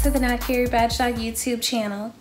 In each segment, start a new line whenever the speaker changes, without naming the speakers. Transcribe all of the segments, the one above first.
to the Not Carrie Bradshaw YouTube channel.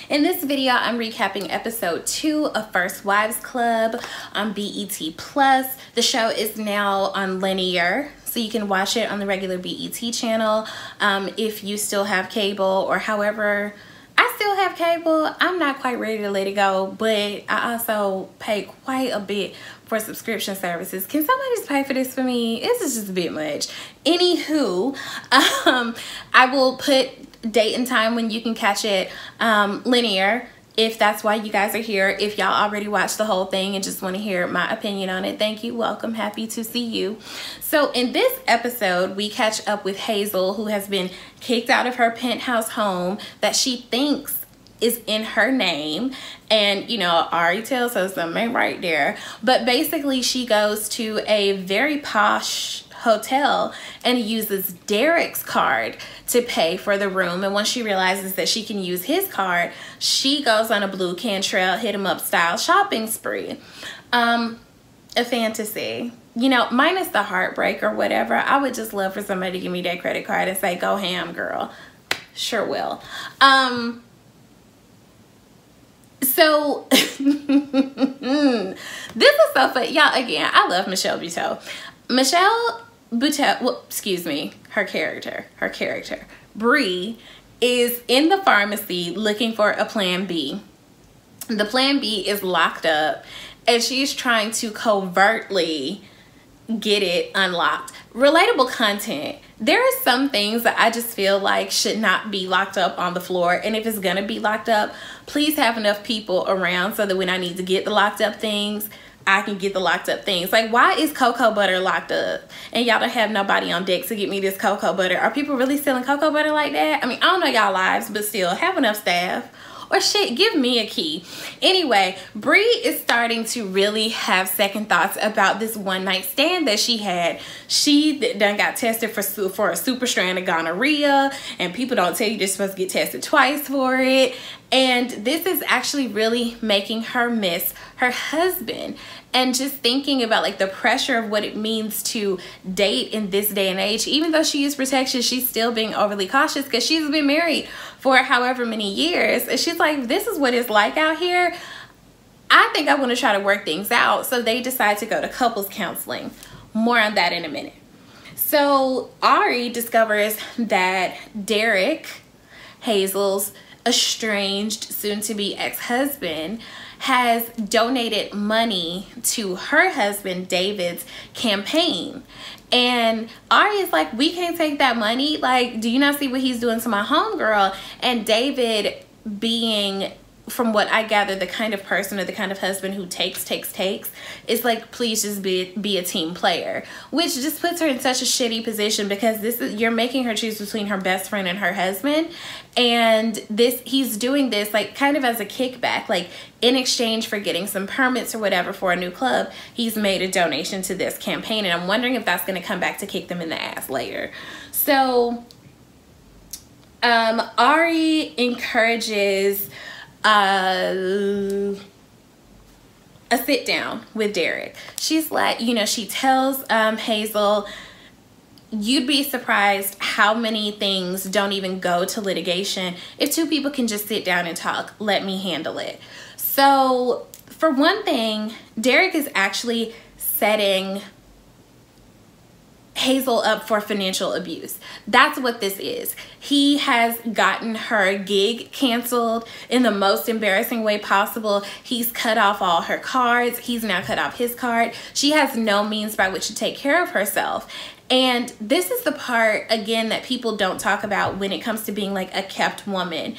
In this video, I'm recapping episode 2 of First Wives Club on BET+. The show is now on linear, so you can watch it on the regular BET channel. If you still have cable, or however, I still have cable. I'm not quite ready to let it go, but I also pay quite a bit for subscription services. Can somebody just pay for this for me? This is just a bit much. Anywho, I will put date and time when you can catch it linear, if that's why you guys are here. If y'all already watched the whole thing and just want to hear my opinion on it, thank you, welcome, happy to see you. So in this episode, we catch up with Hazel, who has been kicked out of her penthouse home that she thinks is in her name, and you know, Ari tells us something right there, but basically she goes to a very posh hotel and uses Derek's card to pay for the room. And once she realizes that she can use his card, she goes on a blue Cantrell hit 'em up style shopping spree. A fantasy, you know, minus the heartbreak or whatever. I would just love for somebody to give me that credit card and say, go ham, girl. Sure will. So this is so fun, y'all. Again, I love Michelle Buteau. Michelle Buteau, well, excuse me, her character, Bree, is in the pharmacy looking for a plan B. The plan B is locked up, and she's trying to covertly get it unlocked. Relatable content. There are some things that I just feel like should not be locked up on the floor, and if it's gonna be locked up, please have enough people around so that when I need to get the locked up things, I can get the locked up things. Like, why is cocoa butter locked up and y'all don't have nobody on deck to get me this cocoa butter? Are people really selling cocoa butter like that? I mean, I don't know y'all lives, but still, have enough staff. Or shit, give me a key. Anyway, Bree is starting to really have second thoughts about this one night stand that she had. She done got tested for a super strand of gonorrhea, and people don't tell you you're supposed to get tested twice for it. And this is actually really making her miss her husband. And just thinking about like the pressure of what it means to date in this day and age. Even though she used protection, she's still being overly cautious because she's been married for however many years. And she's like, this is what it's like out here. I think I want to try to work things out. So they decide to go to couples counseling. More on that in a minute. So Ari discovers that Derek, Hazel's estranged, soon-to-be ex-husband, has donated money to her husband David's campaign. And Ari is like, we can't take that money. Like, do you not see what he's doing to my homegirl? And David, being, from what I gather, the kind of person or the kind of husband who takes, is like, please just be a team player, which just puts her in such a shitty position, because you're making her choose between her best friend and her husband. And he's doing this like kind of as a kickback, like in exchange for getting some permits or whatever for a new club, he's made a donation to this campaign. And I'm wondering if that's going to come back to kick them in the ass later. So Ari encourages a sit down with Derek. She's like, you know, she tells Hazel, you'd be surprised how many things don't even go to litigation if two people can just sit down and talk. Let me handle it. So for one thing, Derek is actually setting Hazel up for financial abuse. That's what this is. He has gotten her gig canceled in the most embarrassing way possible. He's cut off all her cards. He's now cut off his card. She has no means by which to take care of herself. And this is the part, again, that people don't talk about when it comes to being like a kept woman.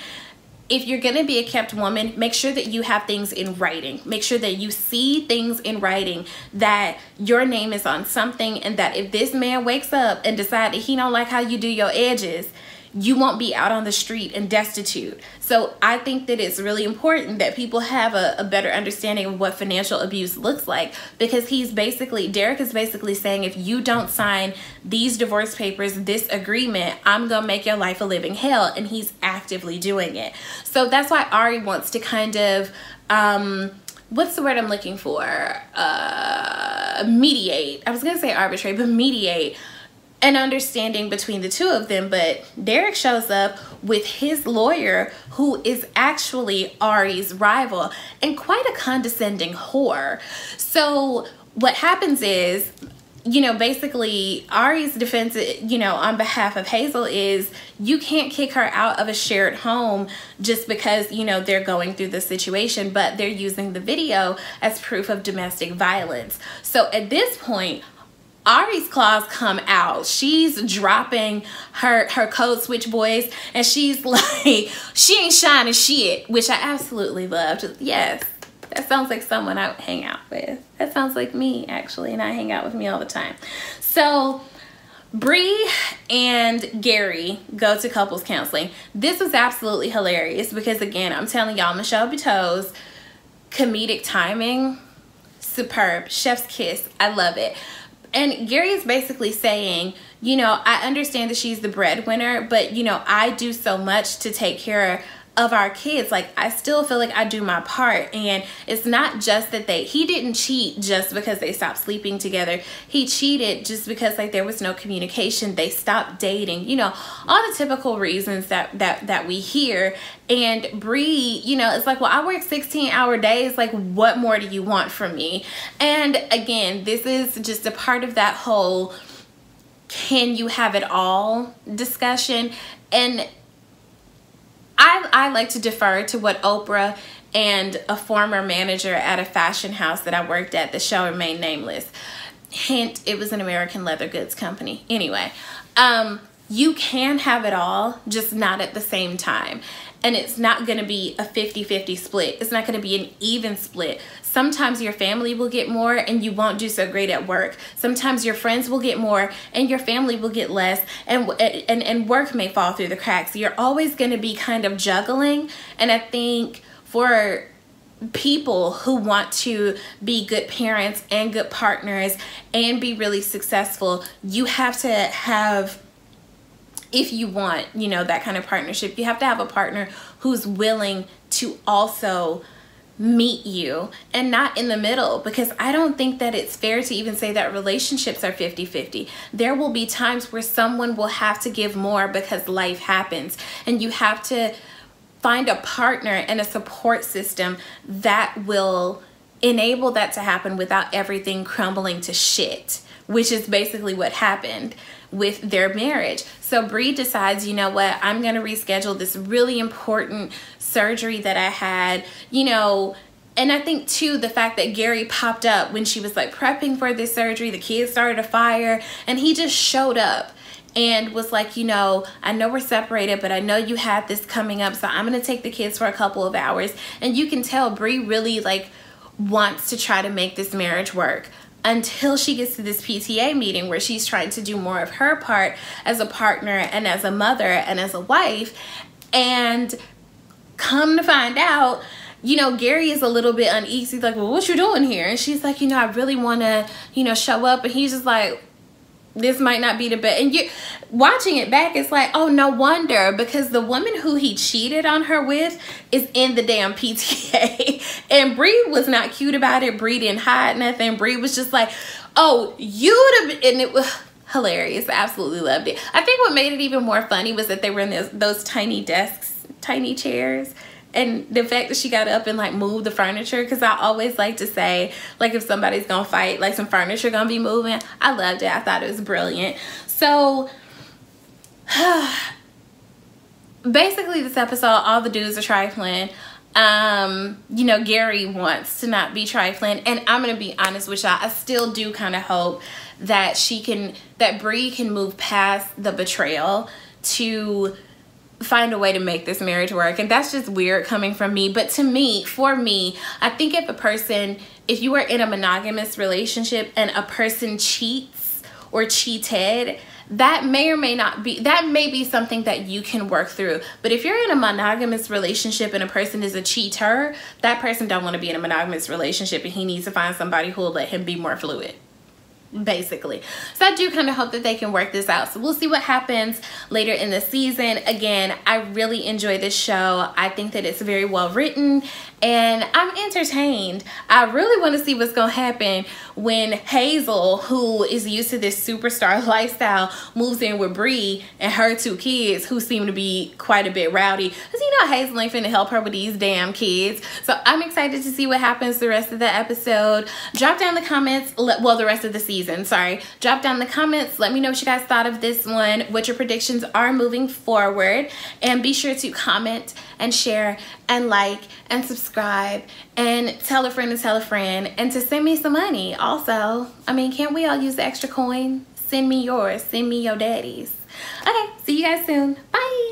If you're gonna be a kept woman, make sure that you have things in writing. Make sure that you see things in writing, that your name is on something, and that if this man wakes up and decides that he don't like how you do your edges, you won't be out on the street and destitute. So I think that it's really important that people have a better understanding of what financial abuse looks like, because Derek is basically saying, if you don't sign these divorce papers, this agreement, I'm gonna make your life a living hell. And he's actively doing it. So that's why Ari wants to kind of what's the word I'm looking for? Mediate. I was gonna say arbitrate, but mediate an understanding between the two of them. But Derek shows up with his lawyer, who is actually Ari's rival and quite a condescending whore. So what happens is, you know, basically Ari's defense, you know, on behalf of Hazel is you can't kick her out of a shared home just because, you know, they're going through the situation, but they're using the video as proof of domestic violence. So at this point, Ari's claws come out. She's dropping her code switch voice, and she's like, she ain't shining shit, which I absolutely loved. Yes. That sounds like someone I would hang out with. That sounds like me, actually, and I hang out with me all the time. So Bree and Gary go to couples counseling. This was absolutely hilarious because, again, I'm telling y'all, Michelle Buteau's comedic timing, superb. Chef's kiss. I love it. And Gary is basically saying, you know, I understand that she's the breadwinner, but, you know, I do so much to take care of our kids. Like, I still feel like I do my part. And it's not just that he didn't cheat just because they stopped sleeping together. He cheated just because, like, there was no communication. They stopped dating, you know, all the typical reasons that we hear. And Bree, you know, it's like, well, I work 16-hour days. Like, what more do you want from me? And again, this is just a part of that whole can you have it all discussion. And I like to defer to what Oprah and a former manager at a fashion house that I worked at, that shall remain nameless. Hint, it was an American leather goods company. Anyway, you can have it all, just not at the same time. And it's not going to be a 50-50 split. It's not going to be an even split. Sometimes your family will get more and you won't do so great at work. Sometimes your friends will get more and your family will get less, and work may fall through the cracks. You're always going to be kind of juggling. And I think for people who want to be good parents and good partners and be really successful, you have to have, if you want, you know, that kind of partnership, you have to have a partner who's willing to also meet you and not in the middle, because I don't think that it's fair to even say that relationships are 50-50. There will be times where someone will have to give more because life happens, and you have to find a partner and a support system that will enable that to happen without everything crumbling to shit, which is basically what happened with their marriage. So Bree decides, you know what, I'm going to reschedule this really important surgery that I had, you know. And I think too, the fact that Gary popped up when she was like prepping for this surgery, the kids started a fire, and he just showed up and was like, you know, I know we're separated, but I know you had this coming up, so I'm going to take the kids for a couple of hours. And you can tell Bree really like wants to try to make this marriage work, until she gets to this PTA meeting where she's trying to do more of her part as a partner and as a mother and as a wife. And come to find out, you know, Gary is a little bit uneasy, like, well, what you doing here? And she's like, you know, I really want to, you know, show up. And he's just like, this might not be the best. And you're watching it back, it's like, oh, no wonder, because the woman who he cheated on her with is in the damn PTA. And Bree was not cute about it. Bree didn't hide nothing. Bree was just like, oh, you'd have been, and it was hilarious. I absolutely loved it. I think what made it even more funny was that they were in those tiny desks, tiny chairs. And the fact that she got up and like moved the furniture, because I always like to say, like, if somebody's gonna fight, like some furniture gonna be moving. I loved it. I thought it was brilliant. So basically this episode, all the dudes are trifling. You know, Gary wants to not be trifling, and I'm gonna be honest with y'all, I still do kind of hope that that Bree can move past the betrayal to find a way to make this marriage work. And that's just weird coming from me, but to me, for me, I think if you are in a monogamous relationship and a person cheats or cheated, that may or may not be, that may be something that you can work through. But if you're in a monogamous relationship and a person is a cheater, that person don't want to be in a monogamous relationship, and he needs to find somebody who will let him be more fluid. basically. So I do kind of hope that they can work this out. So we'll see what happens later in the season. Again, I really enjoy this show. I think that it's very well written and I'm entertained. I really want to see what's going to happen when Hazel, who is used to this superstar lifestyle, moves in with Bree and her 2 kids who seem to be quite a bit rowdy. Because you know Hazel ain't finna help her with these damn kids. So I'm excited to see what happens the rest of the episode. Drop down the comments, well, the rest of the season, sorry. Drop down the comments. Let me know what you guys thought of this one, what your predictions are moving forward. And be sure to comment and share and like and subscribe and tell a friend and to send me some money. Also, I mean, can't we all use the extra coin? Send me yours. Send me your daddy's. Okay, see you guys soon. Bye.